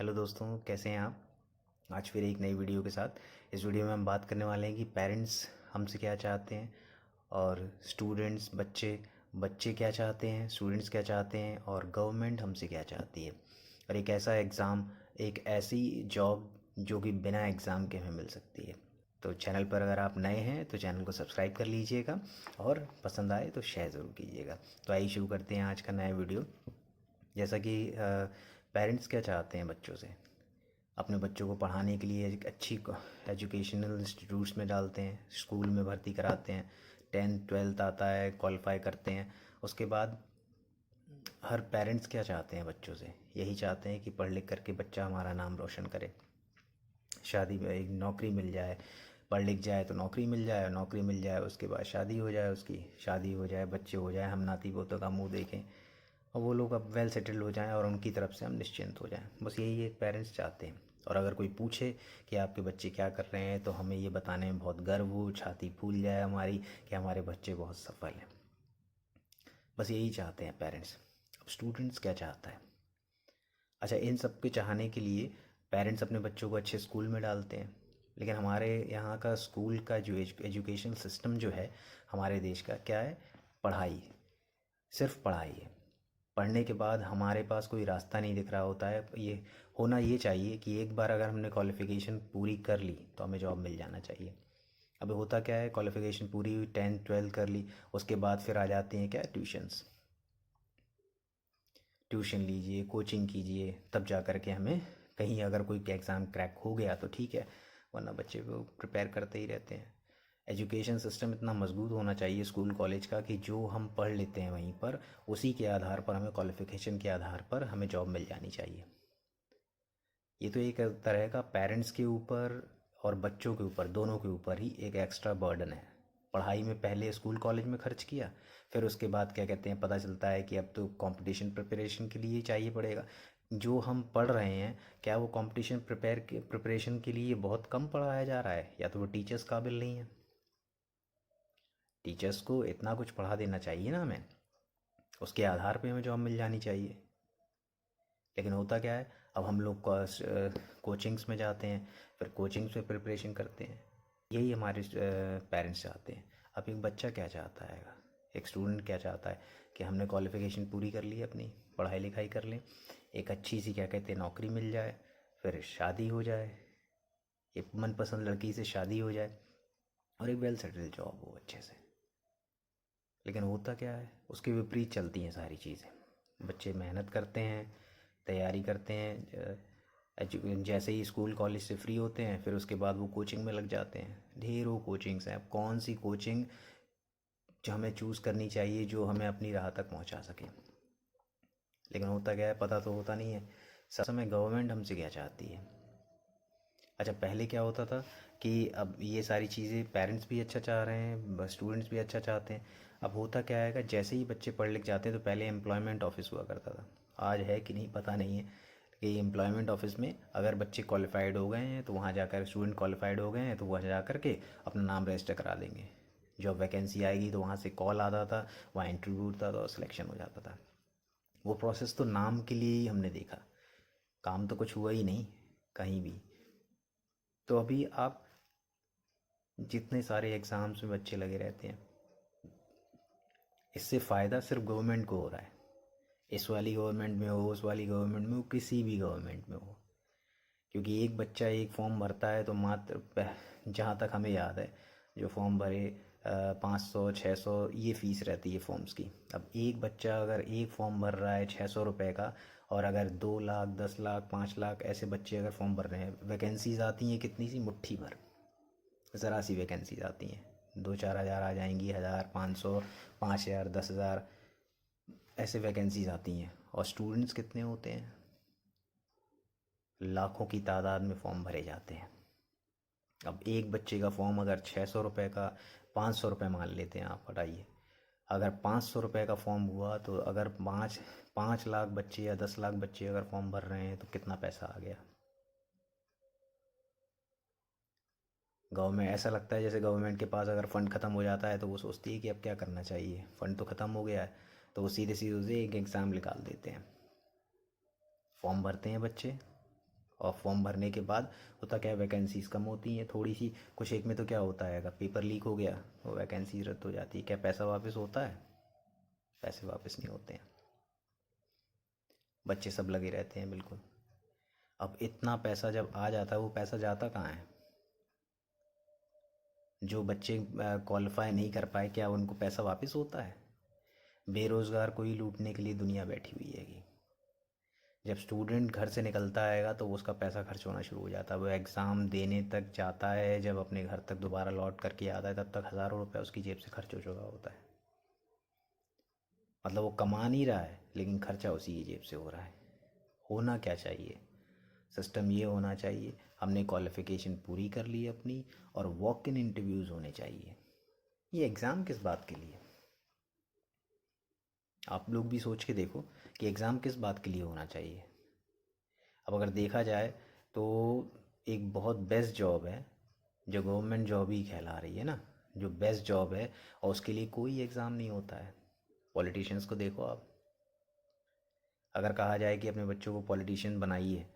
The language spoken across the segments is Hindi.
हेलो दोस्तों, कैसे हैं आप। आज फिर एक नई वीडियो के साथ। इस वीडियो में हम बात करने वाले हैं कि पेरेंट्स हमसे क्या चाहते हैं और स्टूडेंट्स बच्चे बच्चे क्या चाहते हैं, स्टूडेंट्स क्या चाहते हैं और गवर्नमेंट हमसे क्या चाहती है। और एक ऐसा एग्ज़ाम, एक ऐसी जॉब जो कि बिना एग्ज़ाम के हमें मिल सकती है। तो चैनल पर अगर आप नए हैं तो चैनल को सब्सक्राइब कर लीजिएगा और पसंद आए तो शेयर ज़रूर कीजिएगा। तो आइए शुरू करते हैं आज का नया वीडियो। जैसा कि पेरेंट्स क्या चाहते हैं बच्चों से, अपने बच्चों को पढ़ाने के लिए एक अच्छी एजुकेशनल इंस्टीट्यूट्स में डालते हैं, स्कूल में भर्ती कराते हैं, 10th 12th आता है, क्वालिफाई करते हैं। उसके बाद हर पेरेंट्स क्या चाहते हैं बच्चों से, यही चाहते हैं कि पढ़ लिख करके बच्चा हमारा नाम रोशन करे, शादी में एक नौकरी मिल जाए, पढ़ लिख जाए तो नौकरी मिल जाए, नौकरी मिल जाए उसके बाद शादी हो जाए, उसकी शादी हो जाए, बच्चे हो जाए, हम नाती पोतों का मुंह देखें और वो लोग अब वेल सेटल्ड हो जाएं और उनकी तरफ से हम निश्चिंत हो जाएं। बस यही एक पेरेंट्स चाहते हैं। और अगर कोई पूछे कि आपके बच्चे क्या कर रहे हैं तो हमें ये बताने में बहुत गर्व हो, छाती फूल जाए हमारी कि हमारे बच्चे बहुत सफल हैं। बस यही चाहते हैं पेरेंट्स। अब स्टूडेंट्स क्या चाहता है। अच्छा, इन सब के चाहने के लिए पेरेंट्स अपने बच्चों को अच्छे स्कूल में डालते हैं, लेकिन हमारे यहाँ का स्कूल का जो एजुकेशन सिस्टम जो है हमारे देश का, क्या है, पढ़ाई, सिर्फ पढ़ाई है। पढ़ने के बाद हमारे पास कोई रास्ता नहीं दिख रहा होता है। ये होना ये चाहिए कि एक बार अगर हमने क्वालिफ़िकेशन पूरी कर ली तो हमें जॉब मिल जाना चाहिए। अब होता क्या है, क्वालिफ़िकेशन पूरी हुई, 10th 12th कर ली, उसके बाद फिर आ जाते हैं क्या, ट्यूशन्स। ट्यूशन लीजिए, कोचिंग कीजिए, तब जा कर के हमें कहीं अगर कोई एग्ज़ाम क्रैक हो गया तो ठीक है, वरना बच्चे को प्रिपेयर करते ही रहते हैं। एजुकेशन सिस्टम इतना मजबूत होना चाहिए स्कूल कॉलेज का कि जो हम पढ़ लेते हैं वहीं पर, उसी के आधार पर हमें, क्वालिफ़िकेशन के आधार पर हमें जॉब मिल जानी चाहिए। ये तो एक तरह का पेरेंट्स के ऊपर और बच्चों के ऊपर, दोनों के ऊपर ही एक एक्स्ट्रा बर्डन है। पढ़ाई में पहले स्कूल कॉलेज में खर्च किया, फिर उसके बाद क्या कहते हैं, पता चलता है कि अब तो कंपटीशन प्रिपरेशन के लिए चाहिए पड़ेगा। जो हम पढ़ रहे हैं, क्या वो कंपटीशन प्रिपरेशन के लिए बहुत कम पढ़ाया जा रहा है, या तो वो टीचर्स काबिल नहीं है। टीचर्स को इतना कुछ पढ़ा देना चाहिए ना हमें, उसके आधार पे हमें जॉब मिल जानी चाहिए। लेकिन होता क्या है, अब हम लोग कोचिंग्स में जाते हैं, फिर कोचिंग्स में प्रिपरेशन करते हैं। यही हमारे पेरेंट्स चाहते हैं। अब एक बच्चा क्या चाहता है, एक स्टूडेंट क्या चाहता है कि हमने क्वालिफ़िकेशन पूरी कर ली, अपनी पढ़ाई लिखाई कर लें, एक अच्छी सी क्या कहते हैं नौकरी मिल जाए, फिर शादी हो जाए, एक मनपसंद लड़की से शादी हो जाए और एक वेल सेटल्ड जॉब हो अच्छे से। लेकिन होता क्या है, उसके विपरीत चलती हैं सारी चीज़ें। बच्चे मेहनत करते हैं, तैयारी करते हैं, जैसे ही स्कूल कॉलेज से फ्री होते हैं फिर उसके बाद वो कोचिंग में लग जाते हैं। ढेरों कोचिंग्स हैं, अब कौन सी कोचिंग जो हमें चूज़ करनी चाहिए जो हमें अपनी राह तक पहुंचा सके। लेकिन होता क्या है, पता तो होता नहीं है सब समय गवर्नमेंट हमसे क्या चाहती है। अच्छा, पहले क्या होता था कि अब ये सारी चीज़ें पेरेंट्स भी अच्छा चाह रहे हैं, स्टूडेंट्स भी अच्छा चाहते हैं। अब होता क्या है, जैसे ही बच्चे पढ़ लिख जाते हैं तो पहले एम्प्लॉयमेंट ऑफिस हुआ करता था, आज है कि नहीं पता नहीं है, कि एम्प्लॉयमेंट ऑफिस में अगर बच्चे क्वालिफाइड हो गए हैं तो वहाँ जाकर, स्टूडेंट क्वालिफाइड हो गए हैं तो वहाँ जा कर के अपना नाम रजिस्टर करा देंगे। जॉब वैकेंसी आएगी तो वहाँ से कॉल आता था, वहाँ इंटरव्यू होता था और सिलेक्शन हो जाता था। वो प्रोसेस तो नाम के लिए ही हमने देखा, काम तो कुछ हुआ ही नहीं कहीं भी। तो अभी आप जितने सारे एग्ज़ाम्स में बच्चे लगे रहते हैं, इससे फ़ायदा सिर्फ गवर्नमेंट को हो रहा है। इस वाली गवर्नमेंट में हो, उस वाली गवर्नमेंट में हो, किसी भी गवर्नमेंट में हो, क्योंकि एक बच्चा एक फॉर्म भरता है तो मात्र जहाँ तक हमें याद है, जो फॉर्म भरे 500 600 ये फ़ीस रहती है फॉर्म्स की। अब एक बच्चा अगर एक फॉर्म भर रहा है 600 रुपये का, और अगर 2 लाख 10 लाख 5 लाख ऐसे बच्चे अगर फॉर्म भर रहे हैं, वैकेंसीज आती हैं कितनी सी, मुट्ठी भर, ज़रा सी वैकेंसीज आती हैं, 2 4 हज़ार आ जाएंगी, 1000 500 5000 10,000 ऐसे वैकेंसीज आती हैं। और स्टूडेंट्स कितने होते हैं, लाखों की तादाद में फॉर्म भरे जाते हैं। अब एक बच्चे का फॉर्म अगर 600 रुपये का, 500 रुपये मान लेते हैं आप, हटाइए, अगर 500 रुपये का फॉर्म हुआ तो अगर 5 लाख बच्चे या 10 लाख बच्चे अगर फॉर्म भर रहे हैं तो कितना पैसा आ गया। गवर्नमेंट, ऐसा लगता है जैसे गवर्नमेंट के पास अगर फ़ंड ख़त्म हो जाता है तो वो सोचती है कि अब क्या करना चाहिए, फ़ंड तो ख़त्म हो गया है, तो वो सीधे सीधे एक एग्ज़ाम निकाल देते हैं। फॉर्म भरते हैं बच्चे, और फॉर्म भरने के बाद होता क्या है, वैकेंसीज कम होती हैं थोड़ी सी। कुछ एक में तो क्या होता है, अगर पेपर लीक हो गया वो वैकेंसी रद्द हो जाती है। क्या पैसा वापस होता है? पैसे वापस नहीं होते हैं, बच्चे सब लगे रहते हैं बिल्कुल। अब इतना पैसा जब आ जाता है, वो पैसा जाता कहाँ है? जो बच्चे क्वालिफाई नहीं कर पाए, क्या उनको पैसा वापस होता है? बेरोज़गार को ही लूटने के लिए दुनिया बैठी हुई हैगी। जब स्टूडेंट घर से निकलता है तो उसका पैसा खर्च होना शुरू हो जाता है। वो एग्ज़ाम देने तक जाता है, जब अपने घर तक दोबारा लौट करके आता है तब तक हज़ारों रुपये उसकी जेब से खर्च हो चुका होता है। मतलब वो कमा नहीं रहा है, लेकिन खर्चा उसी की जेब से हो रहा है। होना क्या चाहिए? सिस्टम ये होना चाहिए, हमने क्वालिफ़िकेशन पूरी कर ली अपनी और वॉक इन इंटरव्यूज़ होने चाहिए। ये एग्ज़ाम किस बात के लिए? आप लोग भी सोच के देखो कि एग्ज़ाम किस बात के लिए होना चाहिए। अब अगर देखा जाए तो एक बहुत बेस्ट जॉब है जो गवर्नमेंट जॉब ही कहला रही है ना, जो बेस्ट जॉब है, और उसके लिए कोई एग्ज़ाम नहीं होता है। पॉलिटिशियंस को देखो आप, अगर कहा जाए कि अपने बच्चों को पॉलिटिशियन बनाइए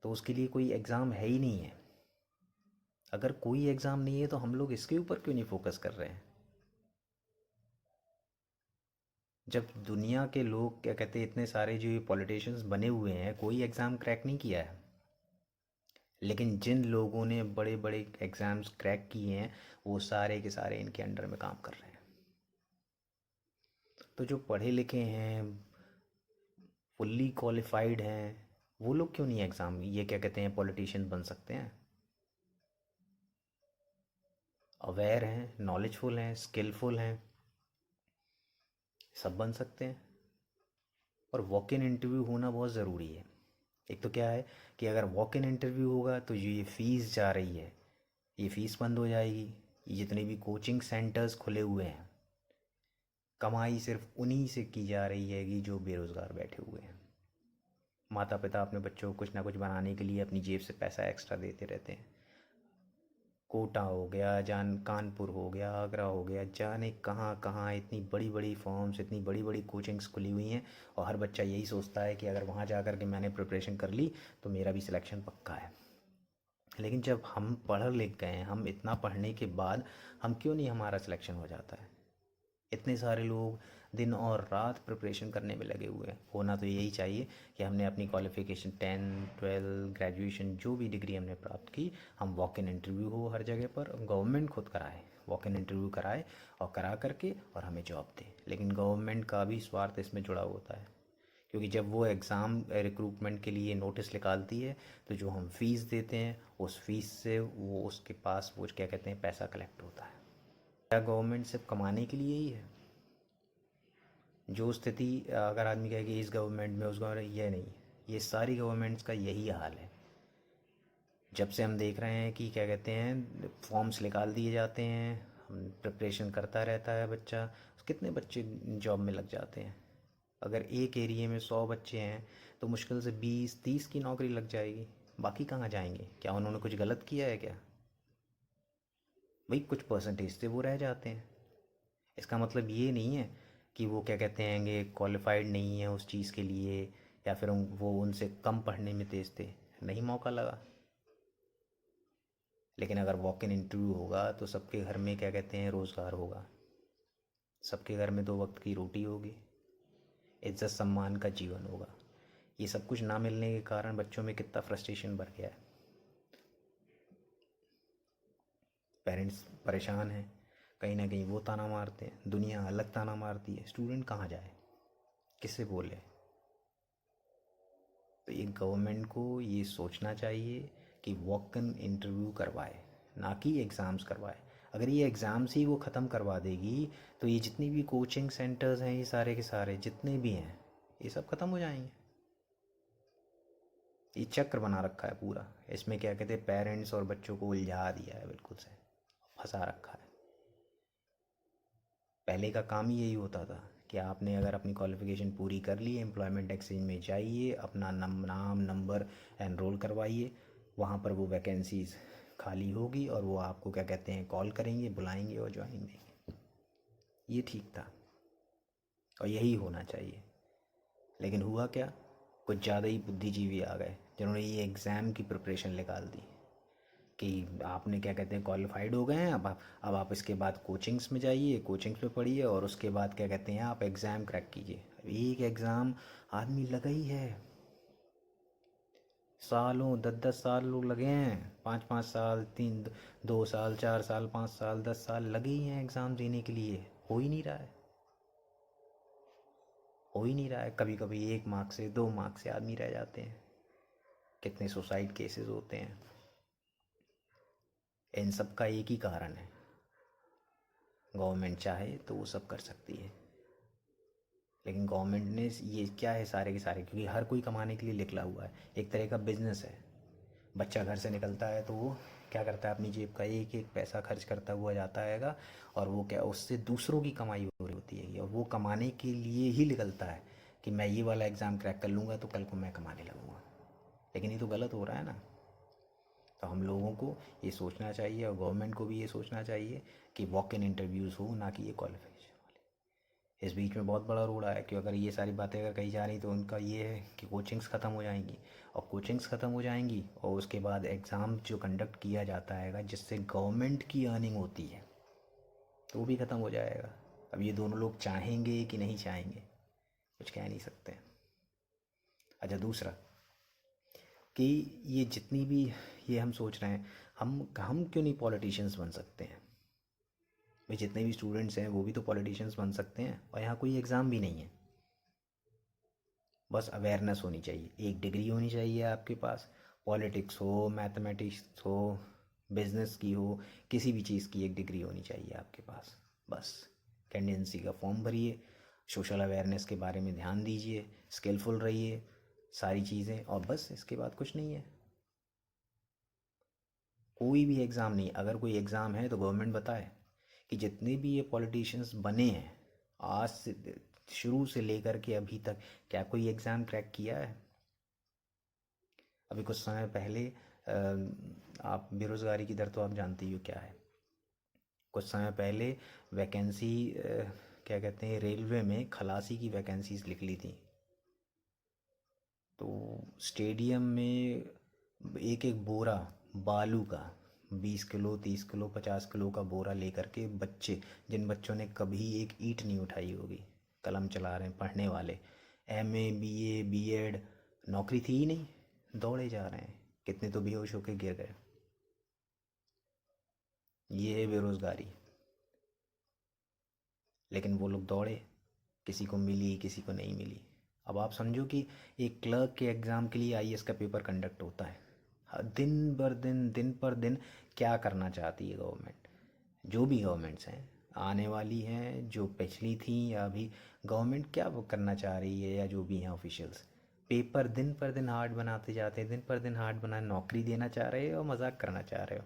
तो उसके लिए कोई एग्ज़ाम है ही नहीं है। अगर कोई एग्ज़ाम नहीं है तो हम लोग इसके ऊपर क्यों नहीं फोकस कर रहे हैं? जब दुनिया के लोग क्या कहते हैं, इतने सारे जो ये पॉलिटिशियंस बने हुए हैं, कोई एग्ज़ाम क्रैक नहीं किया है। लेकिन जिन लोगों ने बड़े बड़े एग्ज़ाम्स क्रैक किए हैं, वो सारे के सारे इनके अंडर में काम कर रहे हैं। तो जो पढ़े लिखे हैं, फुल्ली क्वालिफाइड हैं, वो लोग क्यों नहीं एग्ज़ाम, ये क्या कहते हैं, पॉलिटिशियन बन सकते हैं? अवेयर हैं, नॉलेजफुल हैं, स्किलफुल हैं, सब बन सकते हैं। और वॉक इन इंटरव्यू होना बहुत ज़रूरी है। एक तो क्या है कि अगर वॉक इन इंटरव्यू होगा तो ये फ़ीस जा रही है, ये फ़ीस बंद हो जाएगी। ये जितने भी कोचिंग सेंटर्स खुले हुए हैं, कमाई सिर्फ उन्हीं से की जा रही है कि जो बेरोज़गार बैठे हुए हैं। माता पिता अपने बच्चों को कुछ ना कुछ बनाने के लिए अपनी जेब से पैसा एक्स्ट्रा देते रहते हैं। कोटा हो गया, जान कानपुर हो गया, आगरा हो गया, जाने कहाँ कहाँ इतनी बड़ी बड़ी फॉर्म्स, इतनी बड़ी बड़ी कोचिंग्स खुली हुई हैं। और हर बच्चा यही सोचता है कि अगर वहाँ जा कर के मैंने प्रिपरेशन कर ली तो मेरा भी सिलेक्शन पक्का है। लेकिन जब हम पढ़ लिख गए हैं, हम इतना पढ़ने के बाद हम क्यों नहीं, हमारा सिलेक्शन हो जाता है? इतने सारे लोग दिन और रात प्रिपरेशन करने में लगे हुए हैं। होना तो यही चाहिए कि हमने अपनी क्वालिफ़िकेशन 10 12 ग्रेजुएशन जो भी डिग्री हमने प्राप्त की, हम वॉक इन इंटरव्यू हो हर जगह पर, गवर्नमेंट खुद कराए, वॉक इन इंटरव्यू कराए और करा करके और हमें जॉब दे। लेकिन गवर्नमेंट का भी स्वार्थ इसमें जुड़ा होता है, क्योंकि जब वो एग्ज़ाम रिक्रूटमेंट के लिए नोटिस निकालती है तो जो हम फ़ीस देते हैं उस फीस से वो उसके पास वो क्या कहते हैं, पैसा कलेक्ट होता है। क्या गवर्नमेंट सिर्फ कमाने के लिए ही है? जो स्थिति अगर आदमी कहे कि इस गवर्नमेंट में, उस गवर्नमेंट, ये नहीं, ये सारी गवर्नमेंट्स का यही हाल है। जब से हम देख रहे हैं कि क्या कहते हैं, फॉर्म्स निकाल दिए जाते हैं, हम प्रिपरेशन करता रहता है बच्चा, कितने बच्चे जॉब में लग जाते हैं। अगर एक एरिए में 100 बच्चे हैं तो मुश्किल से 20 30 की नौकरी लग जाएगी। बाकी कहाँ जाएंगे? क्या उन्होंने कुछ गलत किया है क्या? भाई कुछ परसेंटेज से वो रह जाते हैं। इसका मतलब ये नहीं है कि वो क्या कहते हैं कि क्वालिफाइड नहीं है उस चीज़ के लिए, या फिर वो उनसे कम पढ़ने में तेज़ थे, नहीं मौका लगा। लेकिन अगर वॉक इन इंटरव्यू होगा तो सबके घर में क्या कहते हैं, रोज़गार होगा, सबके घर में 2 वक्त की रोटी होगी, इज्जत सम्मान का जीवन होगा। ये सब कुछ ना मिलने के कारण बच्चों में कितना फ्रस्ट्रेशन बढ़ गया है। पेरेंट्स परेशान हैं, कहीं ना कहीं वो ताना मारते हैं, दुनिया अलग ताना मारती है, स्टूडेंट कहाँ जाए, किससे बोले? तो ये गवर्नमेंट को ये सोचना चाहिए कि वॉक इन इंटरव्यू करवाए, ना कि एग्ज़ाम्स करवाए। अगर ये एग्ज़ाम्स ही वो ख़त्म करवा देगी तो ये जितनी भी कोचिंग सेंटर्स हैं, ये सारे के सारे जितने भी हैं, ये सब ख़त्म हो जाएंगे। ये चक्र बना रखा है पूरा, इसमें क्या कहते हैं, पेरेंट्स और बच्चों को उलझा दिया है, बिल्कुल से फंसा रखा है। पहले का काम ही यही होता था कि आपने अगर अपनी क्वालिफ़िकेशन पूरी कर ली, एम्प्लॉयमेंट एक्सचेंज में जाइए, अपना नाम नंबर एनरोल करवाइए, वहाँ पर वो वैकेंसीज़ खाली होगी और वो आपको क्या कहते हैं, कॉल करेंगे, बुलाएंगे और ज्वाइन देंगे। ये ठीक था और यही होना चाहिए। लेकिन हुआ क्या कुछ ज़्यादा ही बुद्धिजीवी आ गए जिन्होंने ये एग्ज़ाम की प्रिपरेशन निकाल दी कि आपने क्या कहते हैं क्वालिफाइड हो गए हैं, अब आप इसके बाद कोचिंग्स में जाइए, कोचिंग्स में पढ़िए और उसके बाद क्या कहते हैं आप एग्ज़ाम क्रैक कीजिए। अब एक एग्ज़ाम आदमी लगा ही है, सालों 10-10 साल लोग लगे हैं, 5-5 साल, 2 साल, 4 साल, 5 साल, 10 साल लगे ही हैं एग्ज़ाम देने के लिए। हो ही नहीं रहा है, हो ही नहीं रहा है। कभी कभी 1 मार्क्स से 2 मार्क्स से आदमी रह जाते हैं। कितने सुसाइड केसेस होते हैं। इन सब का एक ही कारण है, गवर्नमेंट चाहे तो वो सब कर सकती है, लेकिन गवर्नमेंट ने ये क्या है सारे के सारे, क्योंकि हर कोई कमाने के लिए निकला हुआ है, एक तरह का बिजनेस है। बच्चा घर से निकलता है तो वो क्या करता है, अपनी जेब का एक एक पैसा खर्च करता हुआ जाता हैगा, और वो क्या उससे दूसरों की कमाई हो रही होती है, और वो कमाने के लिए ही निकलता है कि मैं ये वाला एग्ज़ाम क्रैक कर लूँगा तो कल को मैं कमाने लगूँगा। लेकिन ये तो गलत हो रहा है ना। तो हम लोगों को ये सोचना चाहिए और गवर्नमेंट को भी ये सोचना चाहिए कि वॉक इन इंटरव्यूज़ हो, ना कि ये क्वालिफिकेशन वाले। इस बीच में बहुत बड़ा रोड़ा है कि अगर ये सारी बातें अगर कही जा रही तो उनका ये है कि कोचिंग्स ख़त्म हो जाएंगी, और कोचिंग्स ख़त्म हो जाएंगी और उसके बाद एग्ज़ाम जो कंडक्ट किया जाता है जिससे गवर्नमेंट की अर्निंग होती है तो वो भी ख़त्म हो जाएगा। अब ये दोनों लोग चाहेंगे कि नहीं चाहेंगे, कुछ कह नहीं सकते। अच्छा, दूसरा कि ये जितनी भी ये हम सोच रहे हैं, हम क्यों नहीं पॉलिटिशियंस बन सकते हैं। भाई जितने भी स्टूडेंट्स हैं वो भी तो पॉलिटिशियंस बन सकते हैं, और यहाँ कोई एग्ज़ाम भी नहीं है। बस अवेयरनेस होनी चाहिए, एक डिग्री होनी चाहिए आपके पास, पॉलिटिक्स हो, मैथमेटिक्स हो, बिजनेस की हो, किसी भी चीज़ की एक डिग्री होनी चाहिए आपके पास। बस कैंडिडेंसी का फॉर्म भरिए, सोशल अवेयरनेस के बारे में ध्यान दीजिए, स्किलफुल रहिए, सारी चीज़ें, और बस इसके बाद कुछ नहीं है। कोई भी एग्ज़ाम नहीं, अगर कोई एग्ज़ाम है तो गवर्नमेंट बताए कि जितने भी ये पॉलिटिशियंस बने हैं आज से, शुरू से लेकर के अभी तक, क्या कोई एग्ज़ाम क्रैक किया है। अभी कुछ समय पहले आप बेरोज़गारी की दर तो आप जानती हो क्या है। कुछ समय पहले वैकेंसी क्या कहते हैं, रेलवे में खलासी की वैकेंसीज निकली थी, तो स्टेडियम में एक एक बोरा बालू का, 20 किलो, 30 किलो, 50 किलो का बोरा लेकर के बच्चे, जिन बच्चों ने कभी एक ईंट नहीं उठाई होगी, कलम चला रहे हैं पढ़ने वाले, एमए, बीए, बीएड, नौकरी थी ही नहीं, दौड़े जा रहे हैं, कितने तो बेहोश होकर गिर गए। ये है बेरोज़गारी। लेकिन वो लोग दौड़े, किसी को मिली किसी को नहीं मिली। अब आप समझो कि एक क्लर्क के एग्ज़ाम के लिए आईएएस का पेपर कंडक्ट होता है, दिन भर दिन पर दिन क्या करना चाहती है गवर्नमेंट, जो भी गवर्नमेंट्स हैं आने वाली हैं, जो पिछली थी या अभी, गवर्नमेंट क्या वो करना चाह रही है, या जो भी हैं ऑफिशियल्स, पेपर दिन पर दिन हार्ड बनाते जाते हैं, दिन पर दिन हार्ड बना, नौकरी देना चाह रहे हो और मजाक करना चाह रहे हो।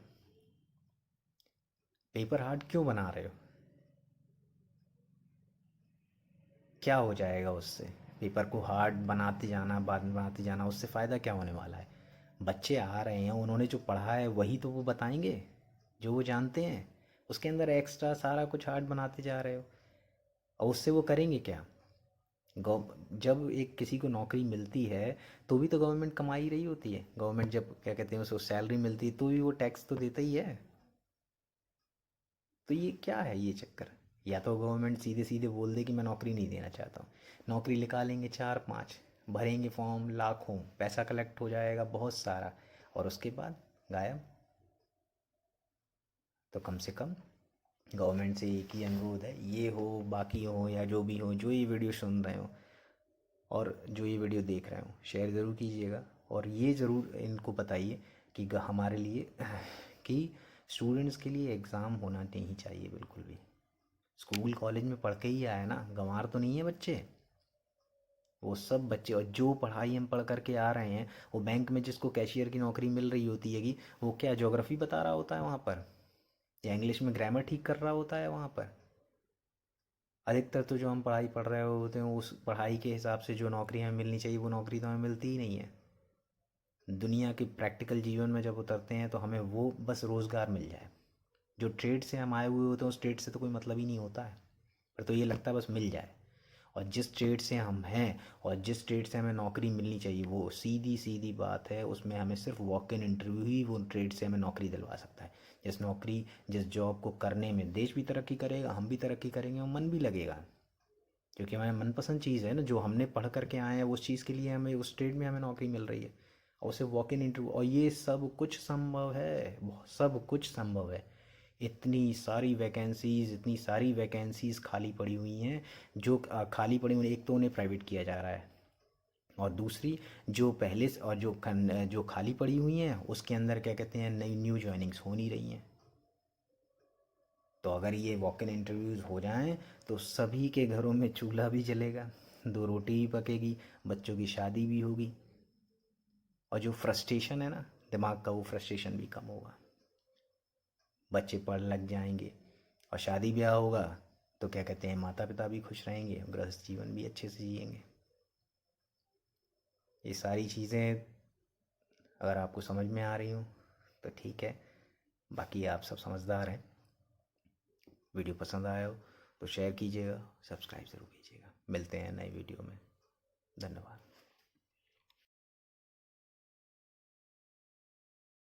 पेपर हार्ड क्यों बना रहे हो, क्या हो जाएगा उससे। पेपर को हार्ड बनाते जाना, बाद में बनाते जाना, उससे फ़ायदा क्या होने वाला है। बच्चे आ रहे हैं, उन्होंने जो पढ़ा है वही तो वो बताएंगे, जो वो जानते हैं, उसके अंदर एक्स्ट्रा सारा कुछ हार्ड बनाते जा रहे हो, और उससे वो करेंगे क्या। गव जब एक किसी को नौकरी मिलती है तो भी तो गवर्नमेंट कमा ही रही होती है। गवर्नमेंट जब क्या कहते हैं उसको सैलरी मिलती है तो भी वो टैक्स तो देता ही है। तो ये क्या है ये चक्कर। या तो गवर्नमेंट सीधे सीधे बोल दे कि मैं नौकरी नहीं देना चाहता हूँ, नौकरी निकालेंगे 4-5, भरेंगे फॉर्म लाखों, पैसा कलेक्ट हो जाएगा बहुत सारा, और उसके बाद गायब। तो कम से कम गवर्नमेंट से एक ही अनुरोध है, ये हो बाकी हो या जो भी हो, जो ये वीडियो सुन रहे हो और जो ये वीडियो देख रहे हो, शेयर ज़रूर कीजिएगा, और ये ज़रूर इनको बताइए कि हमारे लिए कि स्टूडेंट्स के लिए एग्ज़ाम होना नहीं चाहिए बिल्कुल भी। स्कूल कॉलेज में पढ़ के ही आया ना, गंवार तो नहीं है बच्चे। वो सब बच्चे, और जो पढ़ाई हम पढ़ करके आ रहे हैं, वो बैंक में जिसको कैशियर की नौकरी मिल रही होती है कि वो क्या ज्योग्राफी बता रहा होता है वहाँ पर, या इंग्लिश में ग्रामर ठीक कर रहा होता है वहाँ पर। अधिकतर तो जो हम पढ़ाई पढ़ रहे होते हैं उस पढ़ाई के हिसाब से जो नौकरी हमें मिलनी चाहिए वो नौकरी तो हमें मिलती ही नहीं है। दुनिया के प्रैक्टिकल जीवन में जब उतरते हैं तो हमें वो बस रोज़गार मिल जाए। जो ट्रेड से हम आए हुए होते हैं उस ट्रेड से तो कोई मतलब ही नहीं होता है, पर तो ये लगता है बस मिल जाए। और जिस ट्रेड से हम हैं और जिस ट्रेड से हमें नौकरी मिलनी चाहिए, वो सीधी सीधी बात है, उसमें हमें सिर्फ वॉक इन इंटरव्यू ही वो ट्रेड से हमें नौकरी दिलवा सकता है। जिस जॉब को करने में देश भी तरक्की करेगा, हम भी तरक्की करेंगे और मन भी लगेगा, क्योंकि हमारी मनपसंद चीज़ है ना, जो हमने पढ़ करके आए हैं उस चीज़ के लिए हमें उस ट्रेड में हमें नौकरी मिल रही है, और उसे वॉक इन इंटरव्यू, और ये सब कुछ संभव है, सब कुछ संभव है। इतनी सारी वैकेंसीज़ खाली पड़ी हुई हैं, जो खाली पड़ी हुई, एक तो उन्हें प्राइवेट किया जा रहा है, और दूसरी जो पहले से और जो खाली पड़ी हुई हैं उसके अंदर क्या कहते हैं, नई न्यू जॉइनिंग्स हो नहीं रही हैं। तो अगर ये वॉक इन इंटरव्यूज़ हो जाएं तो सभी के घरों में चूल्हा भी जलेगा, 2 रोटी भी पकेगी, बच्चों की शादी भी होगी, और जो फ्रस्ट्रेशन है ना दिमाग का, वो फ्रस्ट्रेशन भी कम होगा, बच्चे पढ़ लग जाएंगे, और शादी ब्याह होगा तो क्या कहते हैं, माता पिता भी खुश रहेंगे, गृहस्थ जीवन भी अच्छे से जिएंगे। ये सारी चीज़ें अगर आपको समझ में आ रही हो तो ठीक है, बाकी आप सब समझदार हैं। वीडियो पसंद आया हो तो शेयर कीजिएगा, सब्सक्राइब ज़रूर कीजिएगा। मिलते हैं नए वीडियो में। धन्यवाद।